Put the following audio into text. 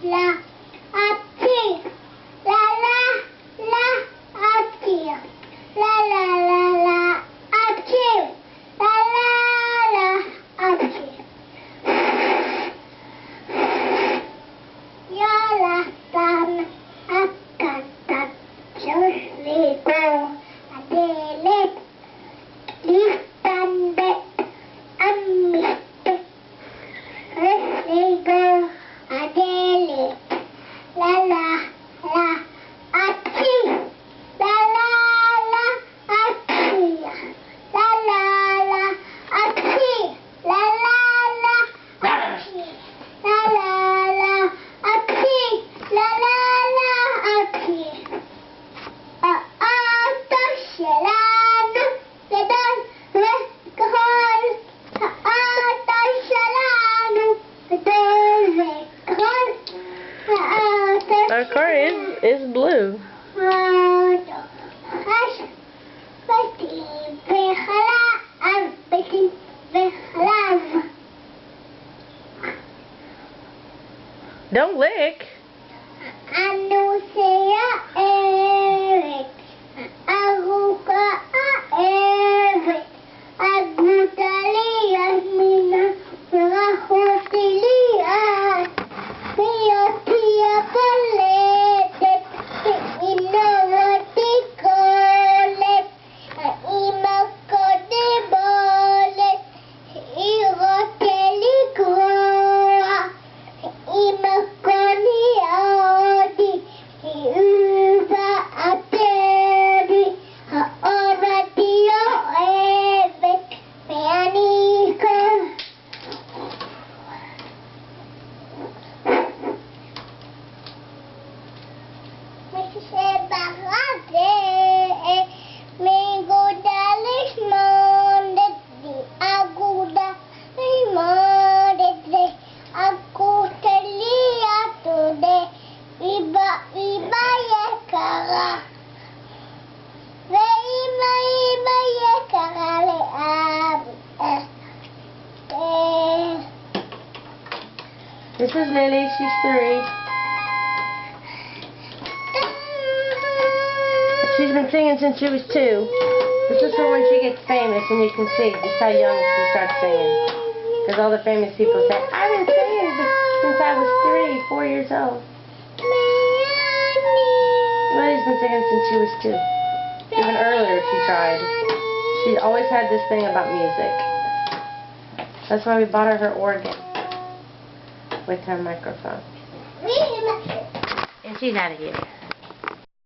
la, up here. La la la, up here. La la la la, up here. La la la, up here. Yola tan akatan josligo adelet listande amiste resligo adelet la la la achi la la la achi la la la achi la la la achi la la la achi la la la achi Our car is blue. Don't lick. This is Lily, she's 3. She's been singing since she was 2. This is for when she gets famous and you can see just how young she starts singing. Because all the famous people say, I've been singing since I was 3, 4 years old. Lily's been singing since she was 2. Even earlier she tried. She always had this thing about music. That's why we bought her organ with her microphone. And she's out of here.